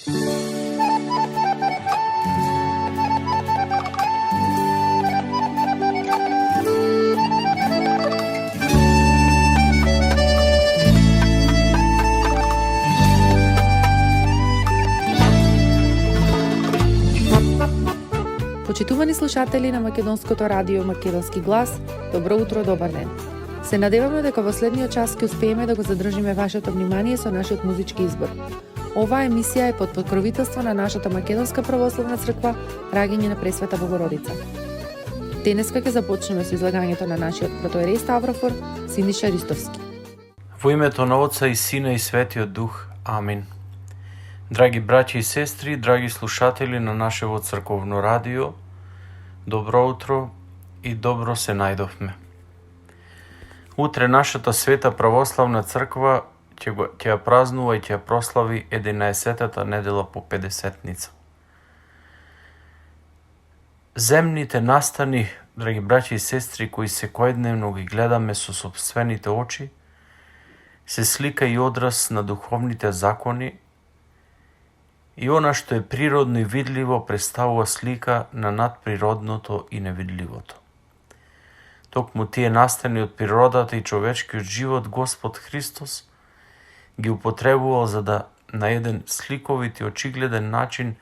Почитувани слушатели на Македонското радио Македонски глас, добро утро, добар ден. Се надеваме дека во следниот час ќе успееме да го задржиме вашето внимание со нашиот музички избор. Оваа емисија е под покровителство на нашата Македонска православна црква Раѓање на Пресвета Богородица. Денеска ќе започнеме со излагањето на нашиот протоиерей Ставрофор Синиша Ристовски. Во името на Отца и Сина и Светиот Дух. Амин. Драги браќи и сестри, драги слушатели на нашево црковно радио, добро утро и добро се најдовме. Утре нашата света православна црква ќе ја празнува и ќе ја прослави 11-та недела по Педесетница. Земните настани, драги браќи и сестри, кои секојдневно ги гледаме со сопствените очи, се слика и одраз на духовните закони и она што е природно и видливо представува слика на надприродното и невидливото. Токму тие настани од природата и човечкиот живот Господ Христос ги употребувал за да на еден сликовит и очигледен начин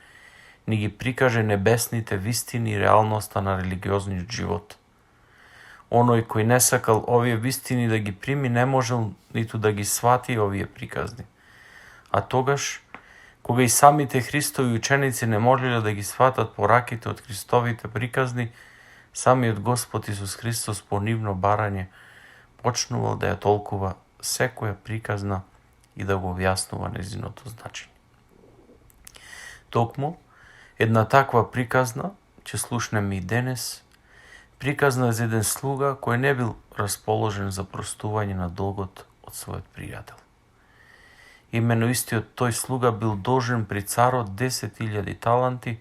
ни ги прикаже небесните вистини и реалноста на религиозниот живот. Оној кој не сакал овие вистини да ги прими, не можел ниту да ги свати овие приказни. А тогаш, кога и самите Христови ученици не можеле да ги сватат пораките од Христовите приказни, самиот Господ Исус Христос по нивно барање почнувал да ја толкува секоја приказна и да го објаснува нејзиното значење. Токму, една таква приказна ќе слушнеме и денес, приказна за еден слуга кој не бил расположен за простување на долгот од својот пријател. Имено истиот тој слуга бил должен при царот 10.000 таланти,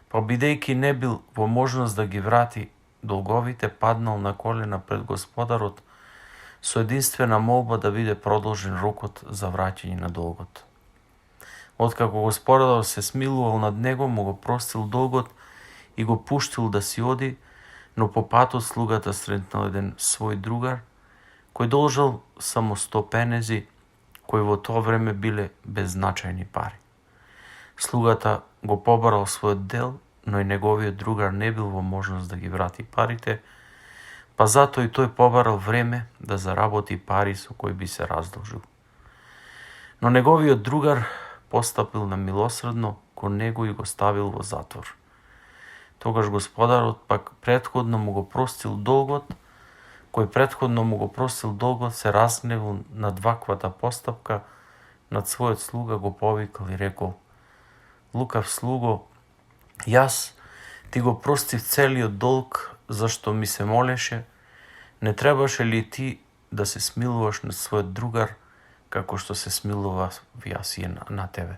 па бидејќи не бил во можност да ги врати долговите, паднал на колена пред господарот со единствена молба да биде продолжен рокот за враќање на долгот. Откако господарот се смилувал над него, му го простил долгот и го пуштил да си оди, но по патот слугата сретнал еден свој другар, кој должел само 100 пенези, кои во тоа време биле беззначајни пари. Слугата го побарал својот дел, но и неговиот другар не бил во можност да ги врати парите, па затоа и тој побарал време да заработи пари со кои би се раздолжил. Но неговиот другар постапил немилосредно кон него и го ставил во затвор. Тогаш господарот пак претходно му го простил долгот, се разгневил над ваквата постапка, над својот слуга го повикал и рекол: "Лукав слуго, јас ти го простив целиот долг зашто ми се молеше, не требаше ли ти да се смилуваш над својот другар, како што се смилував јас и на тебе?"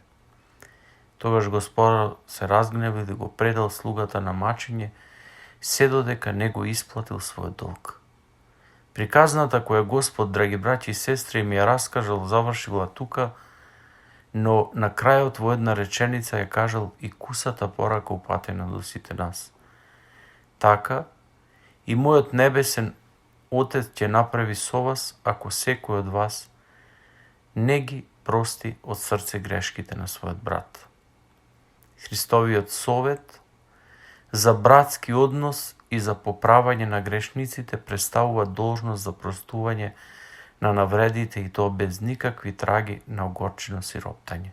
Тогаш господарот се разгневил и го предал слугата на мачење, се додека не го исплатил својот долг. Приказната која Господ, драги браќи и сестри, ми ја раскажал, завршила тука, но на крајот во една реченица ја кажал и кусата порака упатена до сите нас. Така, и мојот небесен Отец ќе направи со вас, ако секој од вас не ги прости од срце грешките на својот брат. Христовиот совет за братски однос и за поправање на грешниците представува должност за простување на навредите и тоа без никакви траги на огорченост и роптање.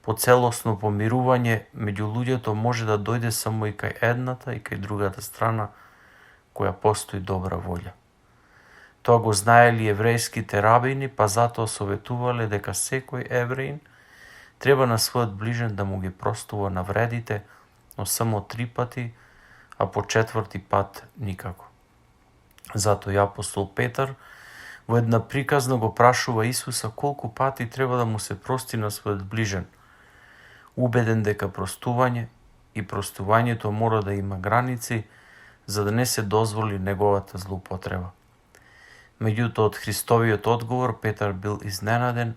По целосно помирување меѓу луѓето може да дојде само и кај едната и кај другата страна која постои добра волја. Тоа го знаели еврејските рабини, па затоа советувале дека секој евреин треба на својот ближен да му ги простува навредите, но само 3 пати, а по 4-ти пат никако. Затоа и апостол Петар во една приказна го прашува Исуса колку пати треба да му се прости на својот ближен, убеден дека простување и простувањето мора да има граници, за да не се дозволи неговата злоупотреба. Меѓутоа, од Христовиот одговор Петар бил изненаден,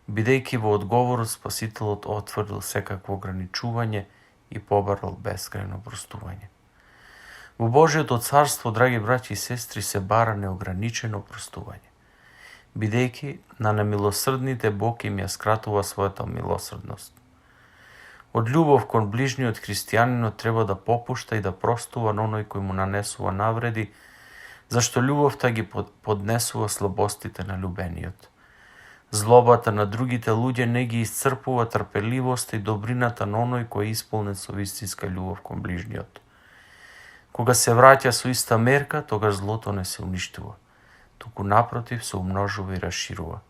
бидејќи во одговорот Спасителот отврдил секакво ограничување и побарал бескрајно простување. Во Божиото царство, драги браќи и сестри, се бара неограничено простување, бидејќи на немилосрдните Бог им ја скратува својата милосрдност. Од љубов кон ближниот христијанинот треба да попушта и да простува на оној кој му нанесува навреди, зашто љубовта ги поднесува слабостите на љубениот. Злобата на другите луѓе не ги исцрпува трпеливоста и добрината на оној кој е исполнет со вистинска љубов кон ближниот. Кога се враќа со иста мерка, тогаш злото не се уништува, туку напротив се умножува и расширува.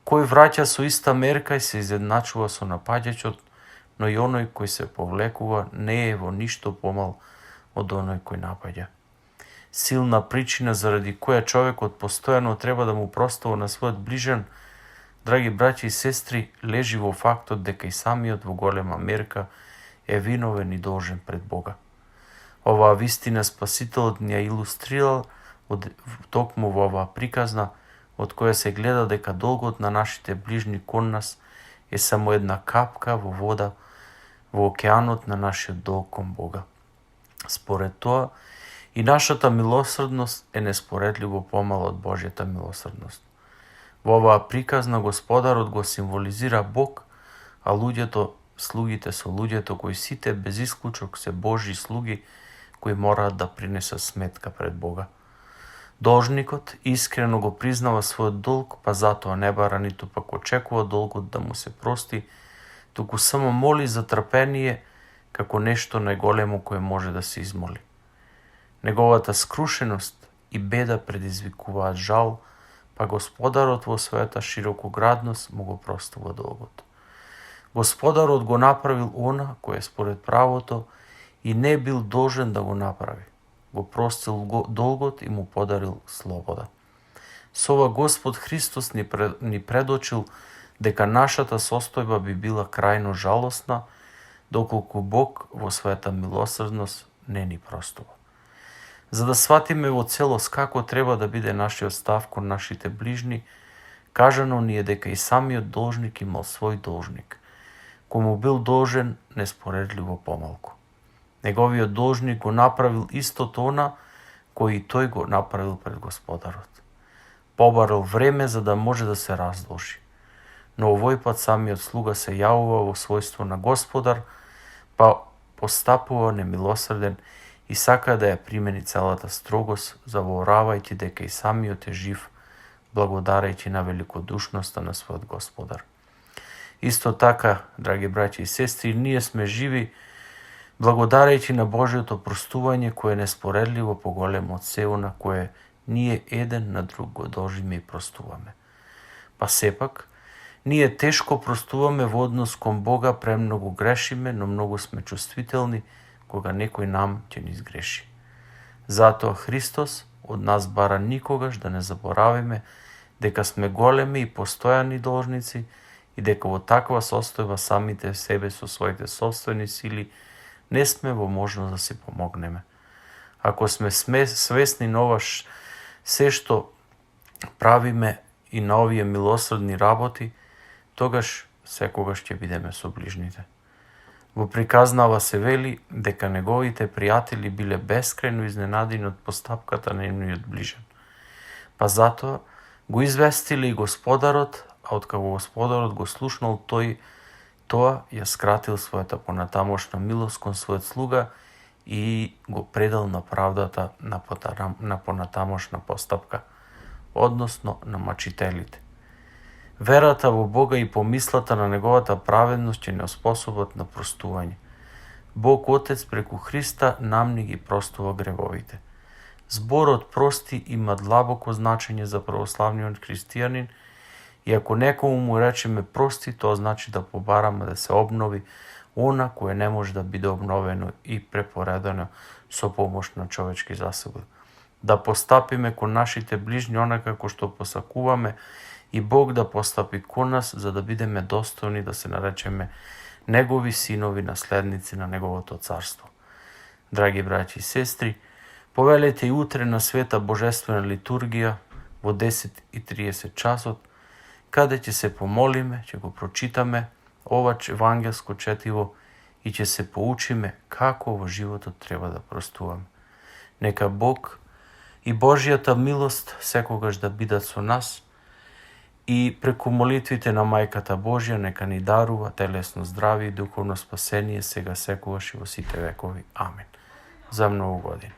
Кој враќа со иста мерка и се изедначува со напаѓачот, но и оној кој се повлекува не е во ништо помал од оној кој напаѓа. Силна причина заради која човекот постојано треба да му простува на својот ближен, драги браќи и сестри, лежи во фактот дека и самиот во голема мерка е виновен и должен пред Бога. Оваа вистина Спасителот ни ја илустрирал токму во оваа приказна, од која се гледа дека долгот на нашите ближни кон нас е само една капка во вода во океанот на нашиот долг кон Бога. Според тоа, и нашата милосрдност е неспоредливо помала од Божјата милосрдност. Во оваа приказна Господарот го символизира Бог, а слугите со луѓето кои сите без исклучок се Божји слуги кои мораат да принесат сметка пред Бога. Должникот искрено го признава својот долг, па затоа не бара ниту пак очекува долгот да му се прости, туку само моли за трпение како нешто најголемо кое може да се измоли. Неговата скрушеност и беда предизвикуваат жал, па Господарот во својата широкоградност му го простува долгот. Господарот го направил она кој според правото и не бил должен да го направи. Го простил долгот и му подарил слобода. Со ова Господ Христос ни предочил дека нашата состојба би била крајно жалосна, доколку Бог во својата милосрдност не ни простува. За да сватиме во целост како треба да биде нашиот став кон нашите ближни, кажано ни е дека и самиот должник имал свој должник, кој му бил должен неспоредливо помалку. Неговиот должник го направил истото она кој и тој го направил пред Господарот. Побарал време за да може да се раздолжи. Но овој пат самиот слуга се јавува во својство на Господар, па постапува немилосрден и сака да ја примени целата строгост, заборавајќи дека и самиот е жив, благодарејќи на великодушноста на својот Господар. Исто така, драги браќи и сестри, ние сме живи благодарејќи на Божиото простување кое е неспоредливо поголемо од се она кое ние еден на друг го должиме и простуваме. Па сепак, ние тешко простуваме во однос кон Бога, премногу грешиме, но многу сме чувствителни кога некој нам ќе ни сгреши. Затоа Христос од нас бара никогаш да не заборавиме дека сме големи и постојани должници и дека во таква состојба самите себе со своите собствени сили не сме во можност да си помогнеме. Ако сме свесни на ова се што правиме и на овие милосрдни работи, тогаш секогаш ќе бидеме со ближните. Во приказнава се вели дека неговите пријатели биле бескрајно изненадени од постапката на нивниот ближен. Па затоа го известиле и Господарот, а откако Господарот го слушнал тоа ја скратил својата понатамошна милост кон својот слуга и го предал на правдата на понатамошна постапка, односно на мачителите. Верата во Бога и помислата на неговата праведност ќе не оспособат на простување. Бог Отец преку Христа нам ни ги простува гревовите. Зборот прости има длабоко значење за православниот христијанин и ако некому му речеме прости, тоа значи да побараме да се обнови она кое не може да биде обновено и препоредено со помош на човечки заслуги. Да постапиме кон нашите ближни онака како што посакуваме и Бог да постапи кон нас за да бидеме достојни да се наречеме Негови синови, наследници на Неговото царство. Драги браќи и сестри, повелете и утре на света божествена литургија во 10:30 часот, каде ќе се помолиме, ќе го прочитаме ова евангелско четиво и ќе се поучиме како во животот треба да простуваме. Нека Бог и Божјата милост секогаш да бидат со нас и преку молитвите на Мајката Божја нека ни дарува телесно здравје и духовно спасение сега секогаш и во сите векови. Амин. За многу години.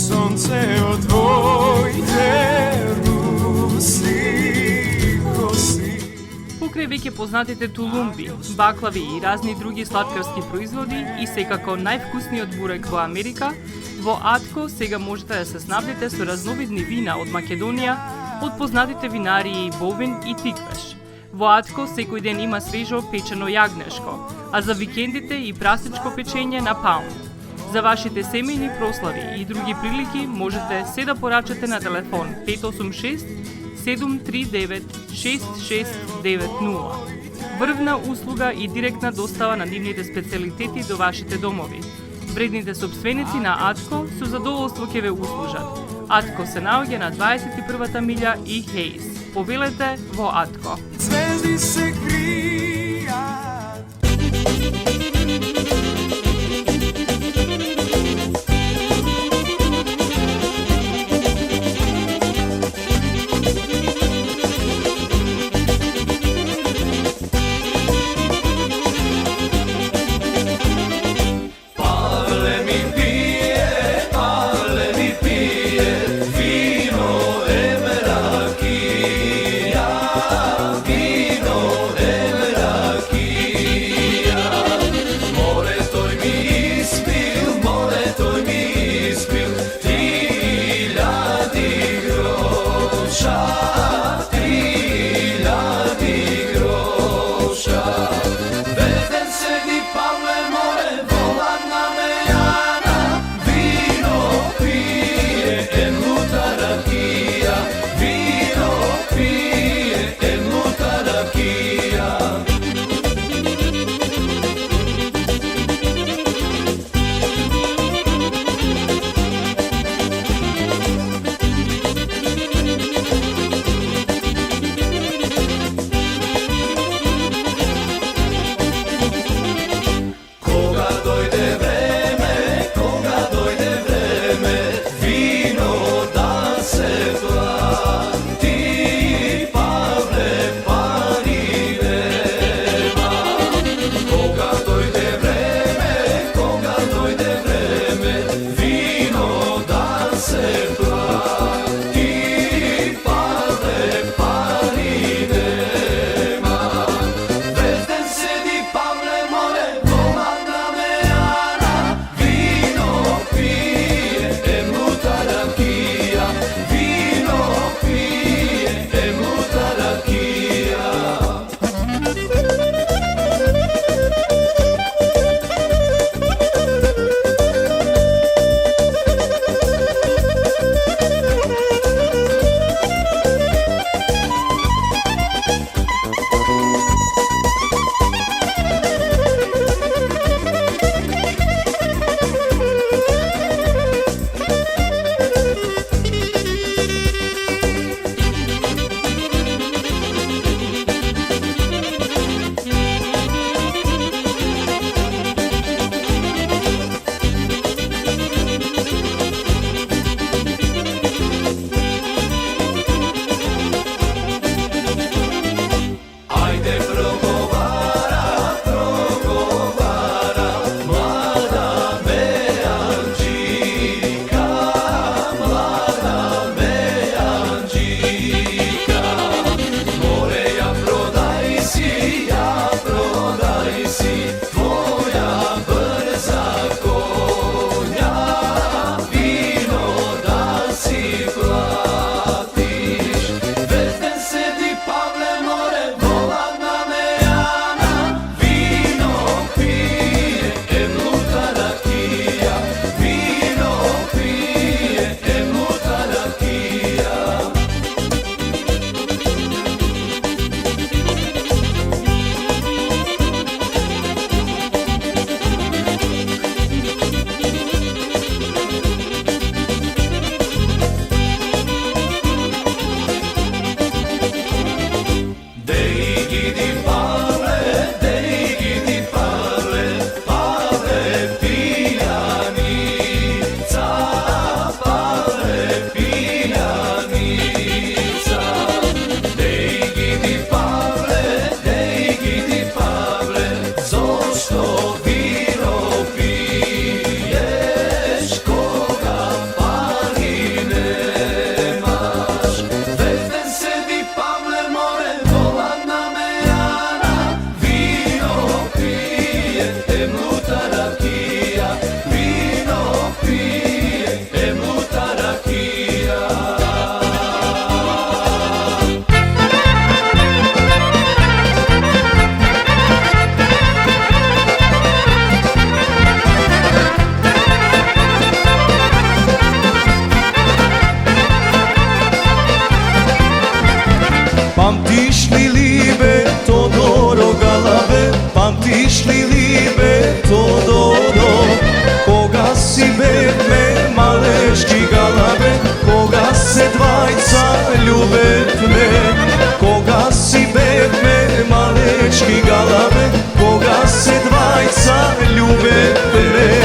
Сонце от твоите руси коси. Покрај веќе познатите тулумби, баклави и разни други сладкарски производи и секако највкусниот бурек во Америка, во Атко сега можете да се снабдите со разновидни вина од Македонија, од познатите винарии Бовин и Тиквеш. Во Атко секој ден има свежо печено јагнешко, а за викендите и прасничко печење на паунд. За вашите семејни прослави и други прилики можете се да порачате на телефон 586 739 6690. Врвна услуга и директна достава на нивните специјалитети до вашите домови. Вредните собственици на Атко со задоволство ќе ве услужат. Атко се наоѓа на 21-та милја и Хейс. Повелете во Атко. Звезди се кријат. Hoćiš li libe to dobro? Koga si bedme malečki galabe? Koga se dvajca ljubetne? Koga si bedme malečki galabe? Koga se dvajca ljubetne?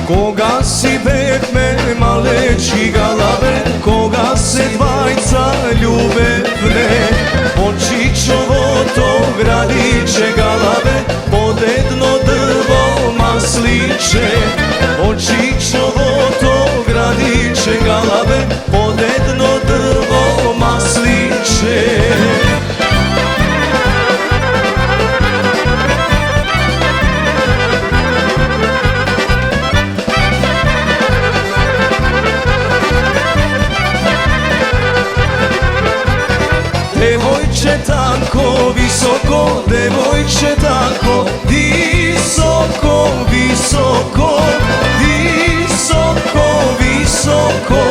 Koga si bedme malečki galabe? Koga se dvajca ljubetne? Pončićovo to gradiće galabe, pod jedno drvo masliće. Pončićovo to gradiće galabe, pod jedno drvo masliće. Devojče tako visoko, devojče tako visoko, visoko, visoko, visoko.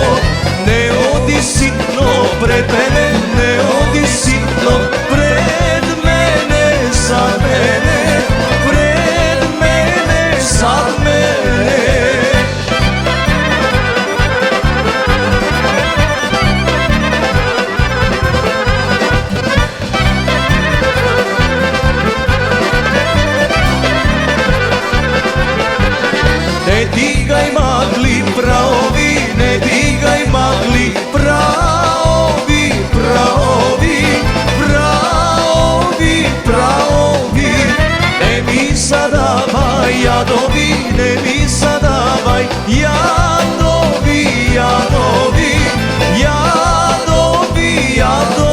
Ne odi sitno pred mene, ne odi sitno pred mene, sad mene, pred mene, sad mene. Ne digaj magli praovi, ne digaj magli praovi, praovi, praovi, praovi. Ne mi zadavaj jadovi, ne mi zadavaj jadovi, jadovi, jadovi, jadovi.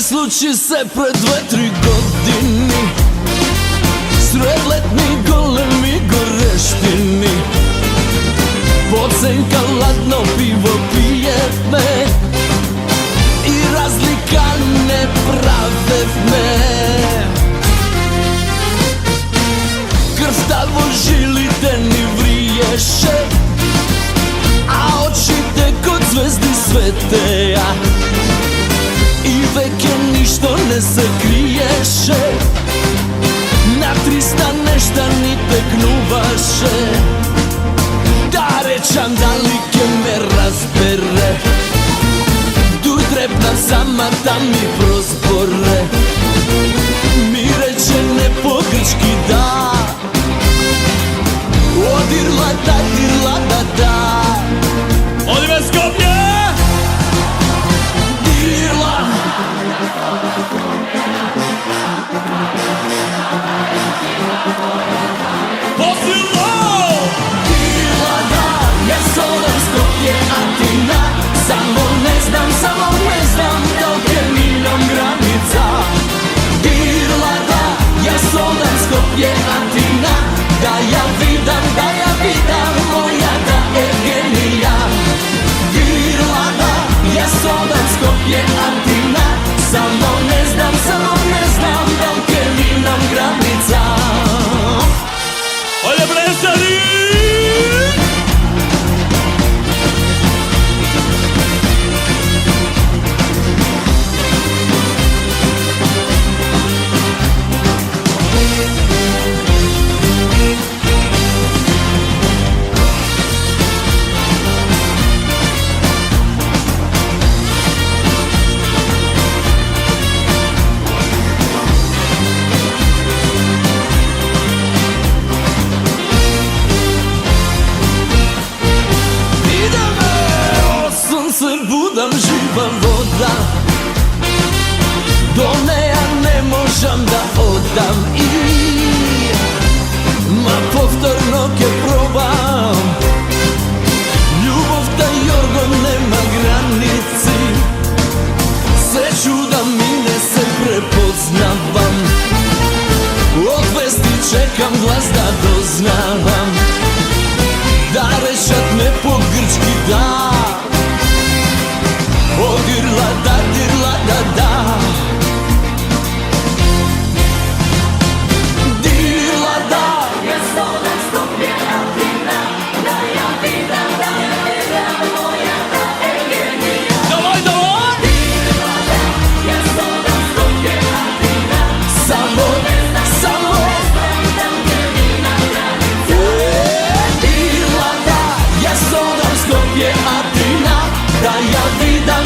Sluči se pred 2-3 godini, sred letni golemi goreštini. Pocenka ladno pivo pijeme i razlika ne pravevne. Krstavo žili deni vriješe, a oči te kod zvezdi sveteja. I veke ništo ne se kriješe, Na 300 nešta ni teknuvaše, da rečam da li ke me razbere. Tu trebna sama da mi prozbore, mi reče ne po grčki da, odirla da, dirla da. Odime Skopje! Dirla! Posilno! Dirla da, ja zovem Skopje, Atina. Samo ne znam dok je minom granica. Dirla da, ja zovem Skopje, Atina. Da ja vidam, moja da Evgenija. Dirla da, ja zovem Skopje, Atina. Samo ne znam dok je minom granica. Olje presari! Budam živa voda, do neja ne možam da odam i ma povtorno ke probam. Ljubov ta Jorgo nema granici, sreću da mine se prepoznavam. Od vesti čekam glas da doznavam, da rešat me po grčki da. Odirla da, dirla da. Dirla da, ja zovem Skopje, Atina. Da ja vidam, moja da Evgenija. Davaj! Dirla da, ja zovem Skopje, Atina. Samo dok je minom granica. Dirla da, ja zovem Skopje, Atina. Da ja vidam,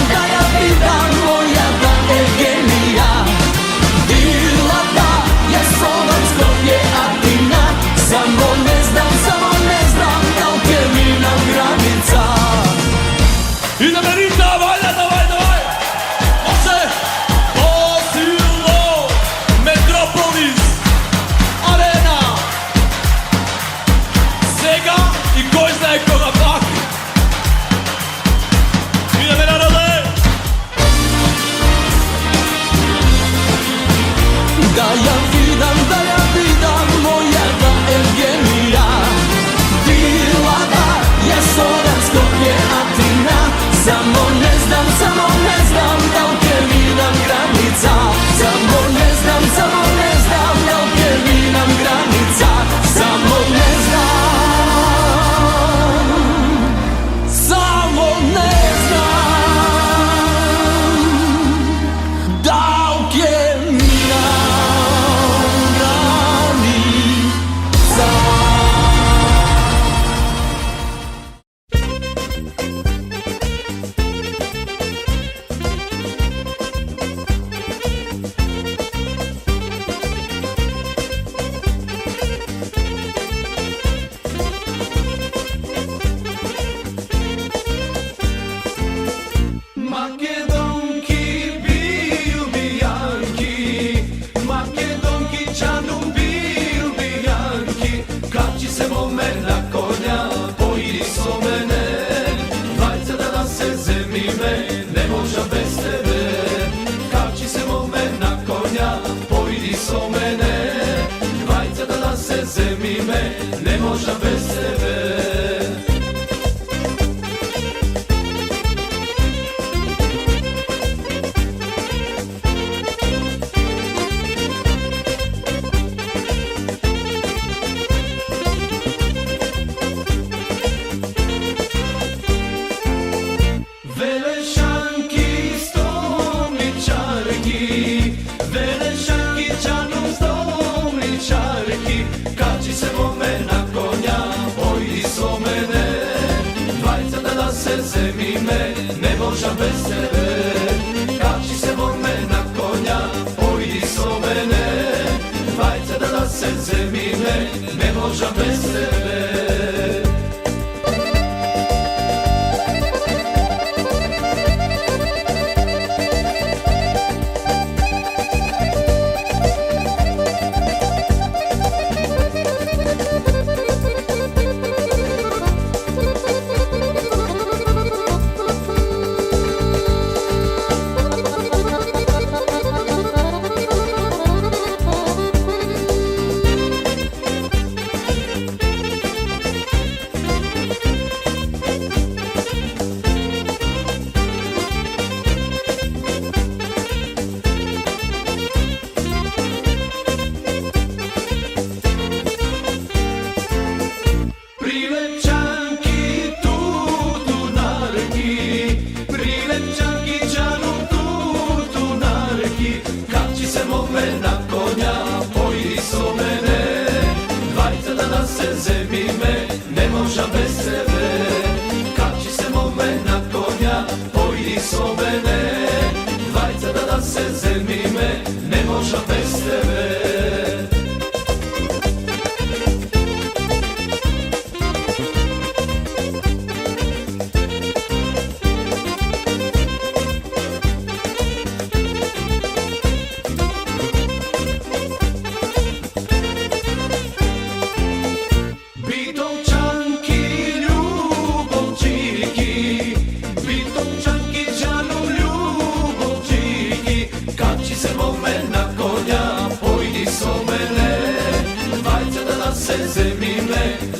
moja da Evgenija. Dirla da, ja zovem Skopje, Atina. Samo ne znam dok je minom granica. Ide Merita, valja, davaj! Može! Posilno! Metropolis! Arena! Sega i koji zna koga pak! Ideme narode! Da ja vidam, moja da Evgenija. Dirla da, ja zovem Skopje, Atina. Samo ne znam dok je minom granica. Samo ne znam dok je minom granica. Samo ne dok je minom granica. Makedonki biju bijanki, Makedonki čanum biju bijanki, kači se mome na konja, pojdi so mene, dvajca da se zemi me, ne moža bez tebe. Kači se mome na konja, pojdi so mene, dvajca da se zemi me, ne moža bez tebe. Velešanki čanom stolničarki, me,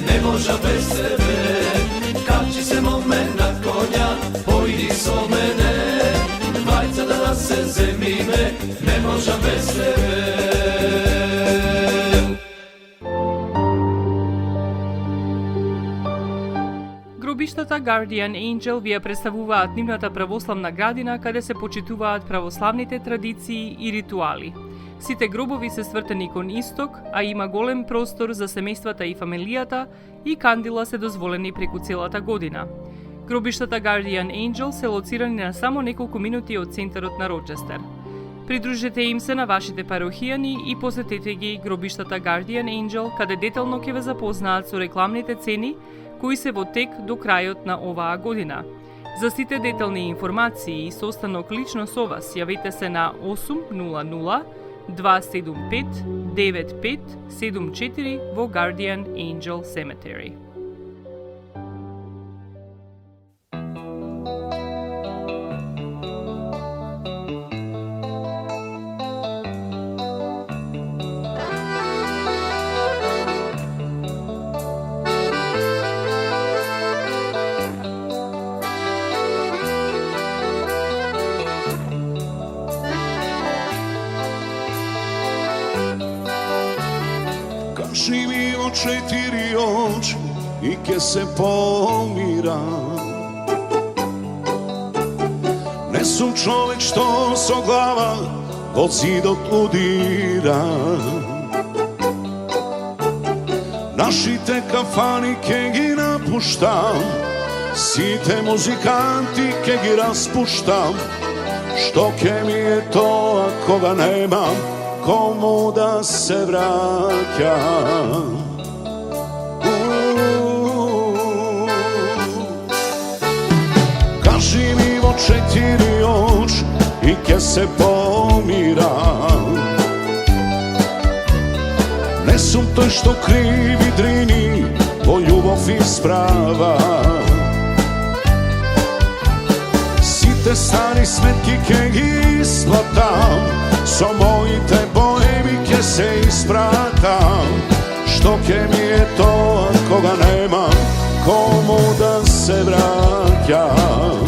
ne možem bez tebe. Kači se vome na konja, pojdi so mene. Dvajce da se zemi me, ne možem bez tebe. Гробиштата Guardian Angel ви ја представуваат нивната православна градина каде се почитуваат православните традиции и ритуали. Сите гробови се свртени кон исток, а има голем простор за семејствата и фамилијата и кандила се дозволени преку целата година. Гробиштата Guardian Angel се лоцирани на само неколку минути од центарот на Рочестер. Придружете им се на вашите парохијани и посетете ги гробиштата Guardian Angel, каде детално ќе ве запознаат со рекламните цени кои се во тек до крајот на оваа година. За сите детални информации и состанок лично со вас, јавете се на 800 275 9574 во Guardian Angel Cemetery. Kaži mi o 4 oči i ke se pomira. Ne sam čovek što so glava od zidot udira. Našite kafani ke gi napuštam, site muzikanti ke gi raspuštam. Što ke mi je to ako ga nemam, komu da se vraćam. Kaži mi vo 4 oči i ke se pomiram. Ne sum toj što krivi drini po ljubov isprava. Site stari smetki ke gi isplatam, so mojite bojevike se ispratam. Što ke mi je to ako ga nemam, komu da se vraćam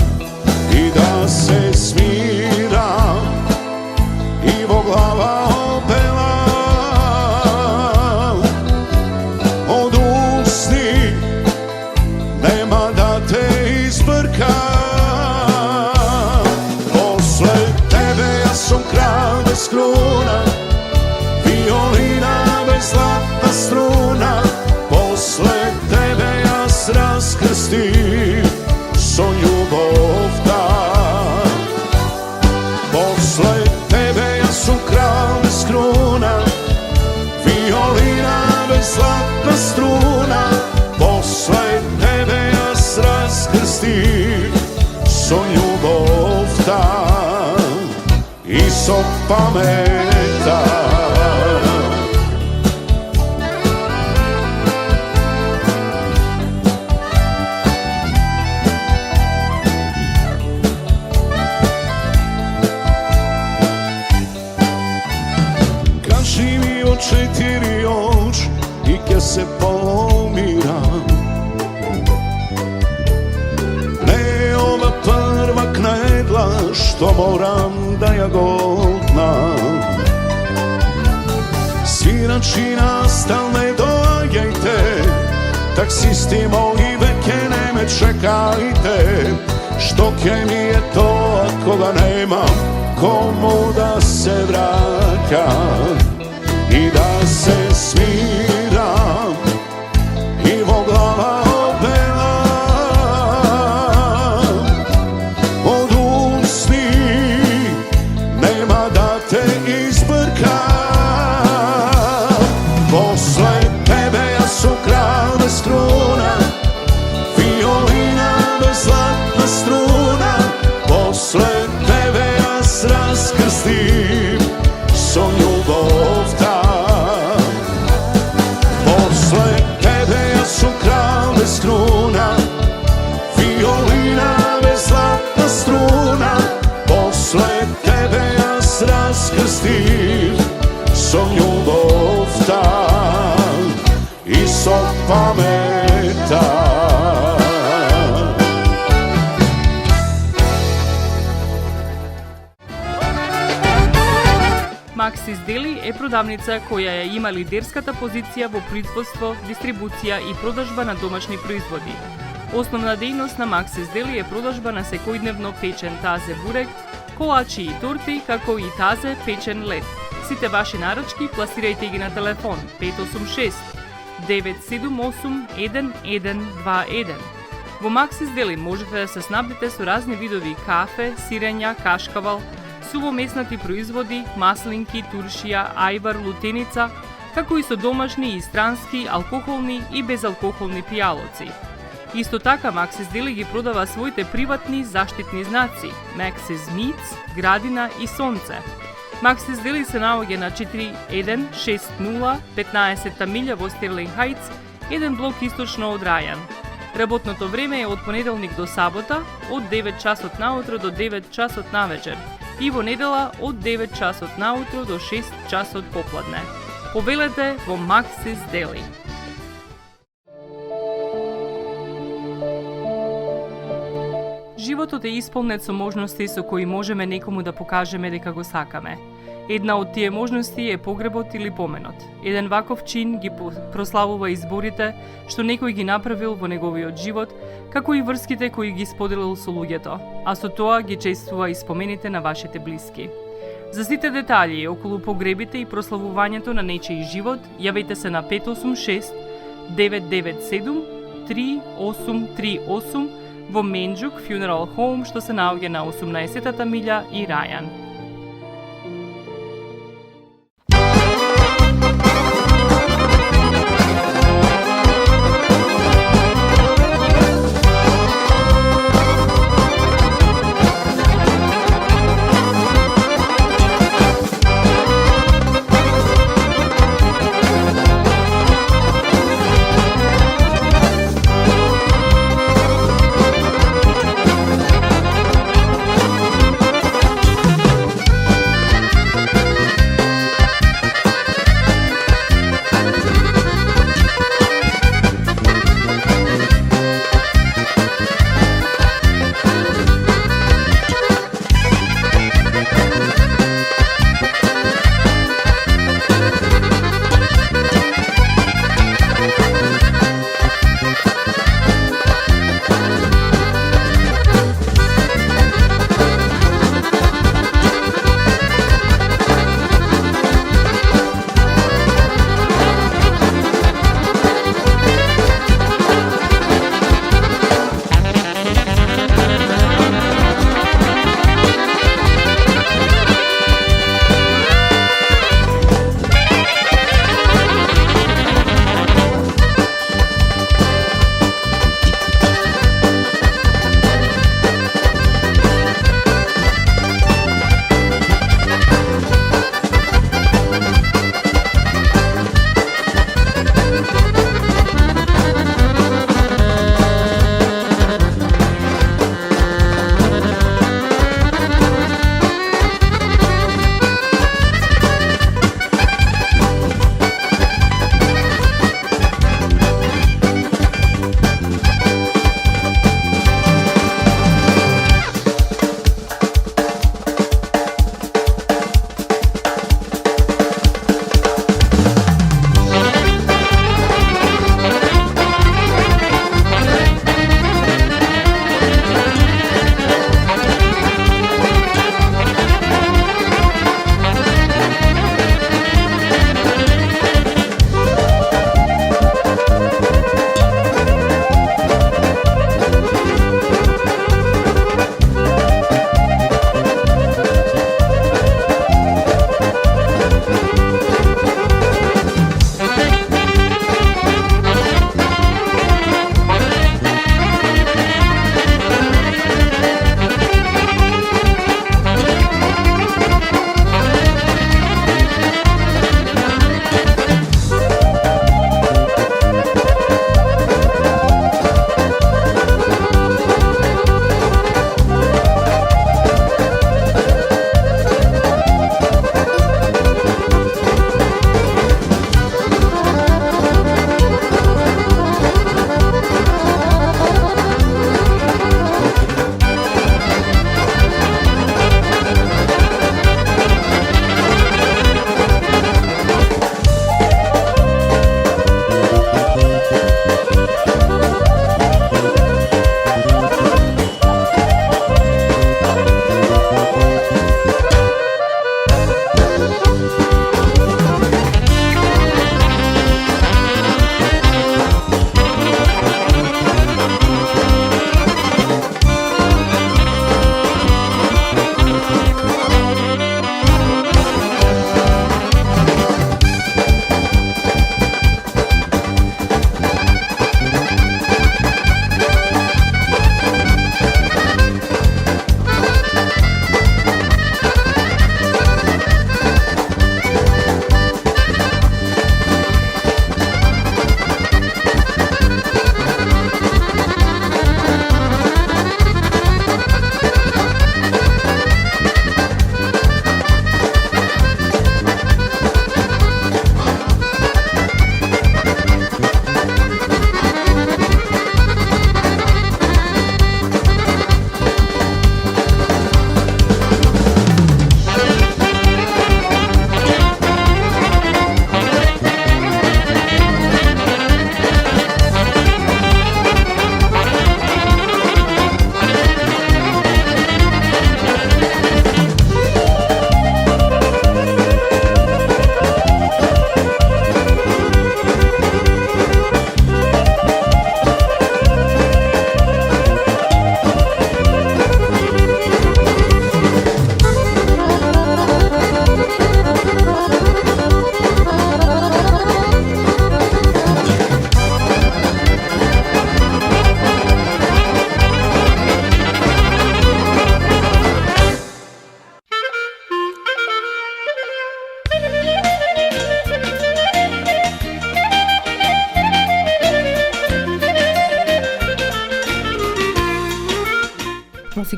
i da se smiram i vo glava opevam. Od usni nema da te izbrkam. Posle tebe ja sam kralj bez kruna, violina bez zlatna struna. Posle tebe ja se raskrstim so ljubov. so pameta. Kaži mi o 4 oč i ke se pomiram. Ne ova prva knedla što moram da ja godnam. Svirači stalne dođajte, taksisti moji veke ne me čekajte. Što ke mi je to ako ga nemam, komu da se vraćam i da se smiram i voglava opela od usni nema da te izbrkam. Posle tebe ja su kralj bez struna, violina bez zlatna struna. Posle tebe ja raskrstim so ljubov ta. Posle tebe ja su kralj bez struna, violina bez zlatna struna. Posle tebe ja raskrstim so ljubov ta i so pameta. Maxis Deli е продавница која ја има лидерската позиција во производство, дистрибуција и продажба на домашни производи. Основна дејност на Maxis Deli е продажба на секојдневно печен тазе бурек, колачи и торти, како и тазе печен лед. Сите ваши нарачки пласирајте ги на телефон 586 978 1121. Во Maxis Deli можете да се снабдите со разни видови кафе, сирења, кашкавал, сувомеснати производи, маслинки, туршија, ајвар, лутеница, како и со домашни и странски, алкохолни и безалкохолни пијалоци. Исто така Maxis Deli ги продава своите приватни заштитни знаци Maxis Meats, Градина и Сонце. Maxis Deli се наоѓа на 4160 15 милја во Стерлинг Хајтс, еден блок источно од Рајан. Работното време е од понеделник до сабота, од 9 часот наутро до 9 часот навечер, и во недела од 9 часот наутро до 6 часот попладне. Повелете во Maxis Deli. Животот е исполнет со можности со кои можеме некому да покажеме дека го сакаме. Една од тие можности е погребот или поменот. Еден ваков чин ги прославува изборите што некој ги направил во неговиот живот, како и врските кои ги споделил со луѓето, а со тоа ги чествува и спомените на вашите блиски. За сите детали околу погребите и прославувањето на нечиј живот, јавете се на 586 997 3838 во Менџук Funeral Home, што се наоѓа на 18-та милја и Рајан.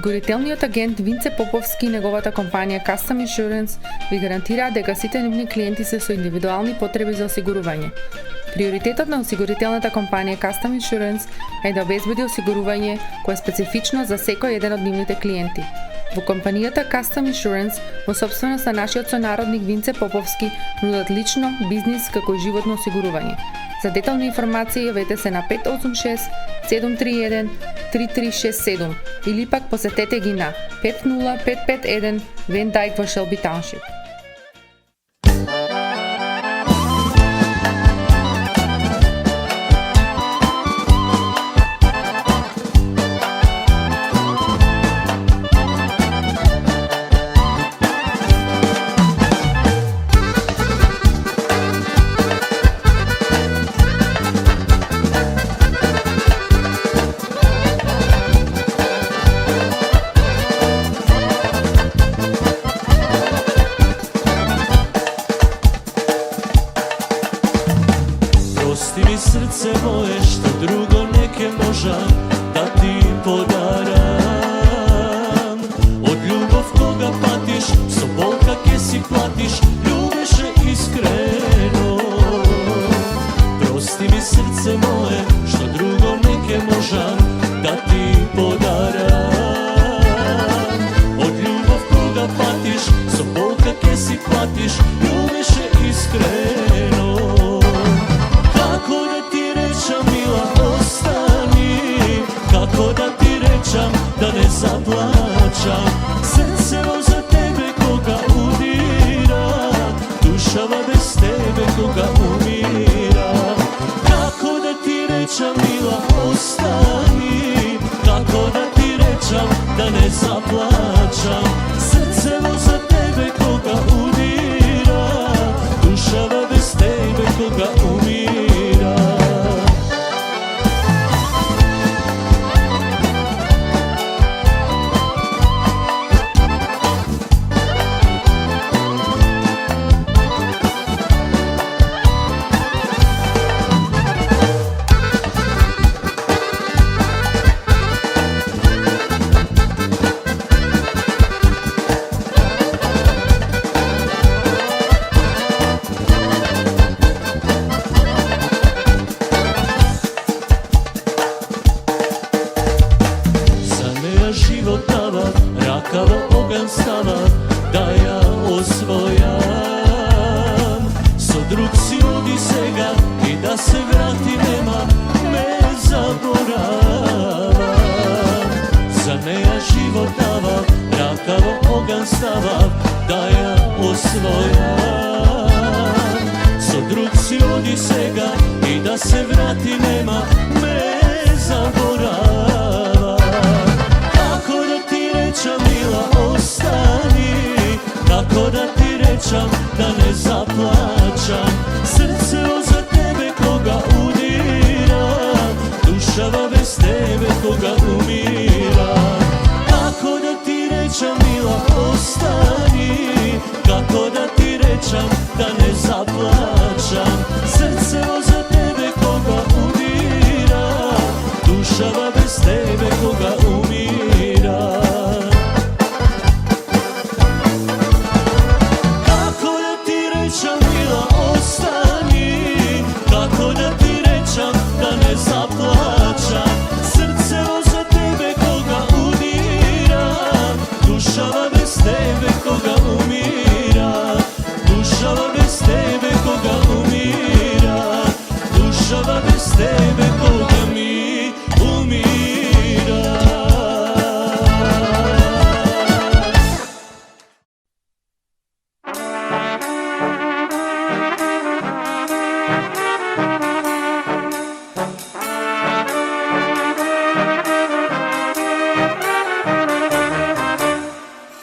Осигурителниот агент Винце Поповски и неговата компанија Custom Insurance ви гарантираат дека сите нивни клиенти се со индивидуални потреби за осигурување. Приоритетот на осигурителната компанија Custom Insurance е да обезбеди осигурување кое е специфично за секој еден од нивните клиенти. Во компанијата Custom Insurance, во собственост на нашиот сонародник Винце Поповски, нудат лично, бизнис како и животно осигурување. За детални информации јавете се на 586 731 3367 или пак посетете ги на 50551 Van Dyke во Shelby Township. Prosti mi srce moje što drugo neke možam da ti podaram. Od ljubav koga patiš, so bol kak je si platiš, ljubeše iskreno. Prosti mi srce moje što drugo neke možam da ti podaram. Od ljubav koga patiš, so bol kak je si platiš, ljubeše iskreno. Kako da ti rečam mila ostani, kako da ti rečam da ne zaplačam. Srcevo za tebe koga udira, dušava bez tebe koga umira. Kako da ti rečam mila ostani, kako da ti rečam da ne zaplačam. Srcevo za tebe koga udira, dušava bez tebe koga umira. Život dava, rakava ogan stava, da ja osvojam. So drug si odi sega i da se vrati nema, me zaborava. Za neja život dava, rakava ogan stava, da ja osvojam. So drug si odi sega i da se vrati nema, me zaborava. Mila ostani, kako da ti rečam da ne zaplačam. Srcevo za tebe koga udira, dušava bez tebe koga umira. Kako da ti rečam mila ostani, kako da ti rečam da ne zaplačam. Srcevo za tebe koga udira, dušava bez tebe koga umira. Kako da ti rečam da ne zaplačam. Srcevo za tebe koga udira, dušava bez tebe koga umira. Dušava bez tebe koga umira. Dušava bez tebe koga mi umira.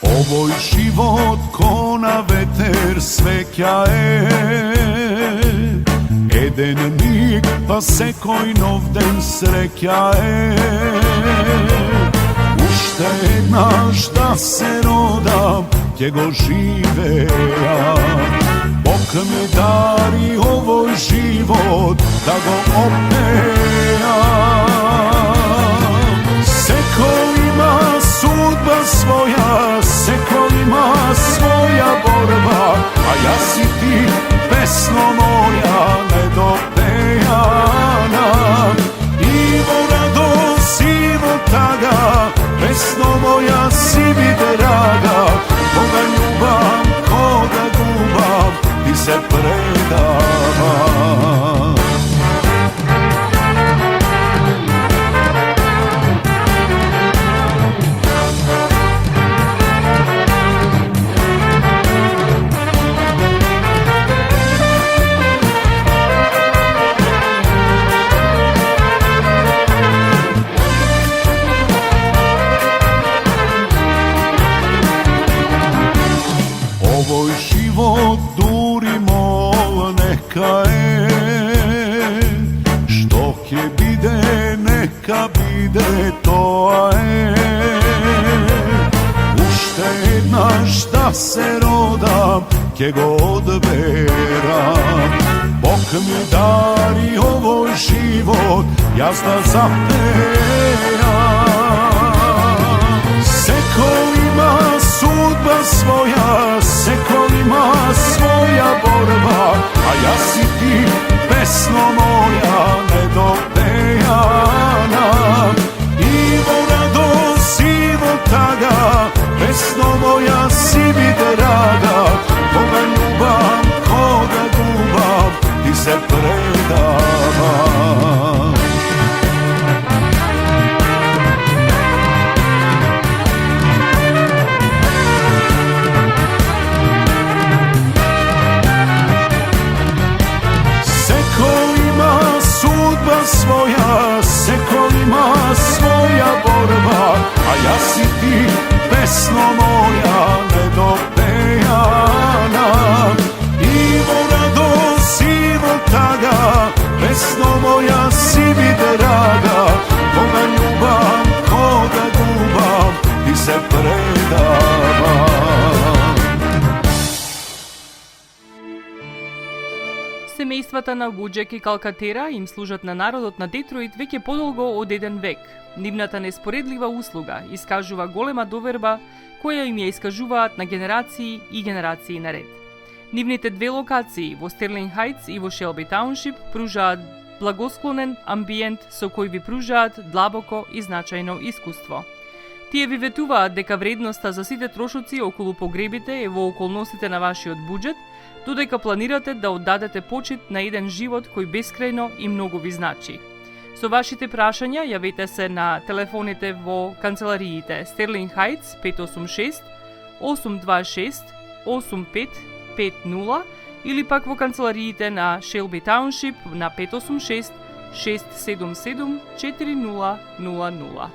Ovoj život ko na veter sve kjae, eden mig pa sekoj nov den srekjae. Ušte znaš da se rodam, gdje go živeja. Bog mi dari ovoj život da go opejam. Seko ima sud sudba svoja, se kolima svoja borba, a ja si ti pesno moja nedopejana. Ivo radost, Ivo taga, pesno moja si mi draga, koga ljubam, koga gubam, ti se predavam. Ovoj život durimo neka je, što ke bide neka bide to je. Uštedna šta se rodam, ke god beram, Bog mi dari ovoj život, ja zna zapejam. Seko ima sudba svoja, seko ima svoja borba, a ja si ti pesno moja nedopejana. Ivo radost, Ivo taga, pesno moja si mi draga, koga ljubam, koga gubam, ti se predavam. Svoja, se kolima svoja borba, a ja si ti pesno moja nedopejana. Ivo radost, Ivo taga, pesno moja si mi draga, koga ljubam, koga gubam, ti se predavam. Семејствата на Вуџек и Калкатера им служат на народот на Детройт веќе подолго од еден век. Нивната неспоредлива услуга искажува голема доверба која им ја искажуваат на генерации и генерации наред. Нивните две локации во Стерлинг Хајтс и во Шелби Тауншип пружаат благосклонен амбиент со кој ви пружаат длабоко и значајно искуство. Тие ви ветуваат дека вредноста за сите трошоци околу погребите е во околностите на вашиот буџет, додека планирате да оддадете почит на еден живот кој бескрајно и многу ви значи. Со вашите прашања јавете се на телефоните во канцелариите Стерлинг Хајтс 586 826 8550 или пак во канцелариите на Шелби Тауншип на 586 677 4000.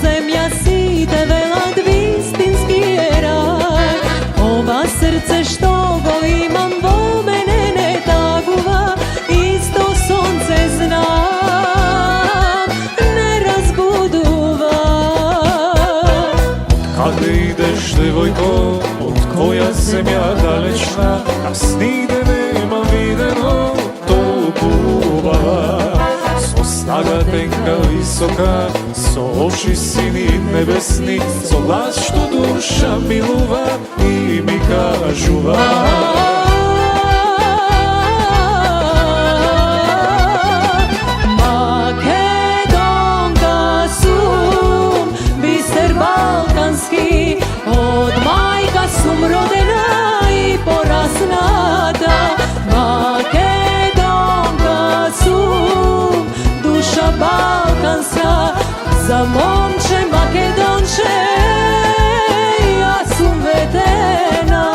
Zemlja si te velat vistinski je raj. Ova srce što go imam vo mene ne taguva, isto sonce znam, ne razbuduva. Kada ideš devojko, od koja zemlja dalečna, a snide nema videno tokuva. Snaga tenka visoka, so oči sini nebesni, so glas što duša miluva i mi kažuva. Makedonka sum, biser balkanski, od majka sum rodena i porasnata. Makedonka sum, duša balkanska, za momče Makedonče, ja sum vedena.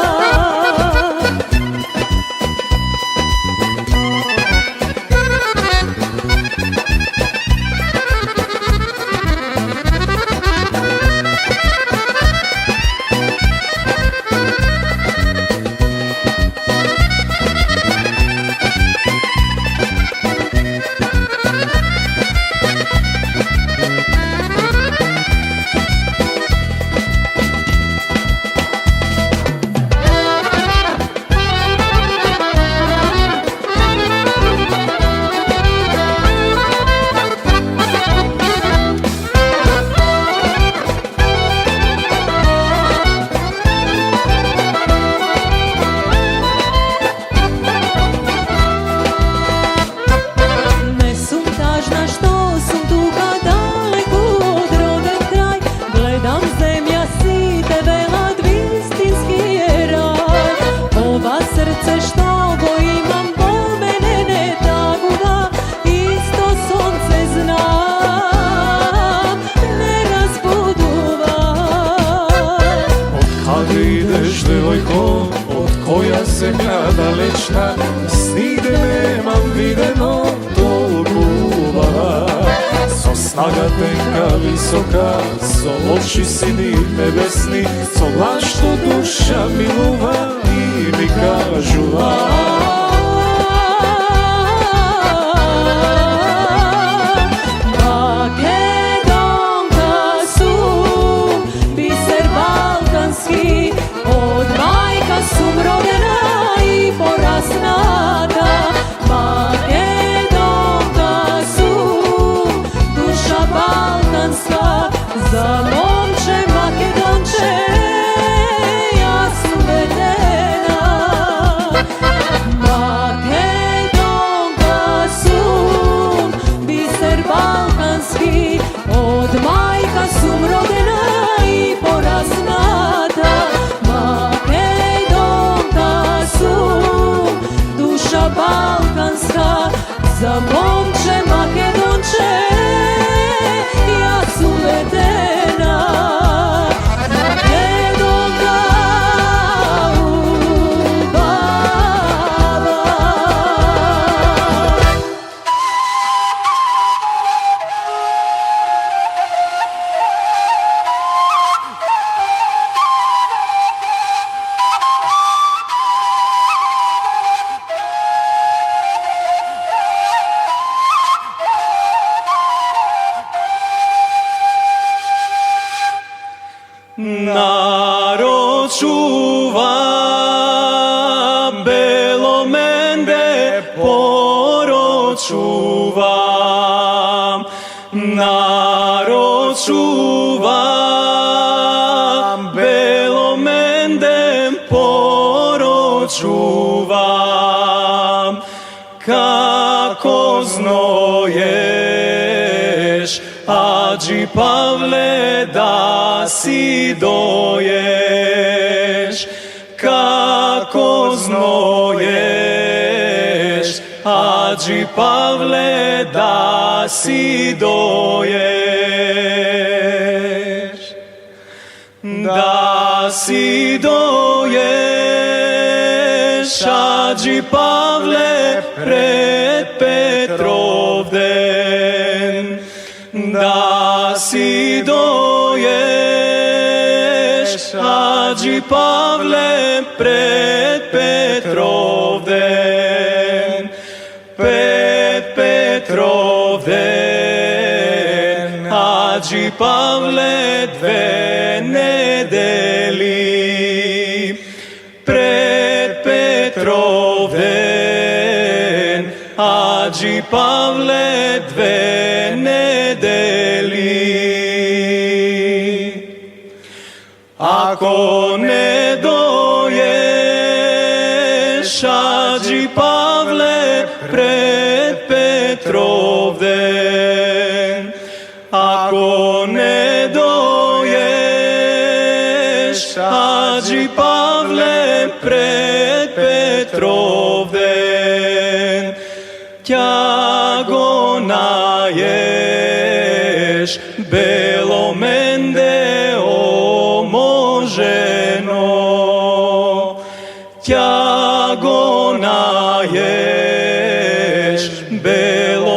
ideš, devojko, od koja zemlja dalečna, s nigde nemam videno tolku ljubav. So snaga tenka visoka, so oči sini nebesni, so glas što duša miluva i mi kažu Makedonka su biser balkanski, od majka su rodena i porasnata. Makedonka su duša balkanska, za momče Makedonče ja sam vedena. Makedonka su biser balkanski, od majka su rodena i porasnata. Makedonka su duša balkanska, za momče Makedonče ja sam vedena. Makedonka ubava. Narod čuva, Belomende porod čuva. Narod čuva, Belomende porod čuva. Kako znoješ, Adži Pavle, da si doješ. Kako znoješ, Adži Pavle, da si doješ. Da si doješ, Adži Pavle, pred Petrov den. Da si doješ, Adži Pavle, pred Petrov den. Pred Petrov den, Adži Pavle, dve nedeli. Pred Petrov den, Adži Pavle, dve nedeli. Ako ne doješ, Adži Pavle, pred Petrov den. Ako ne doješ, Adži Pavle, pred Petrov den. Tjago naješ, Belomende omoženo. Tjago naješ, Belomende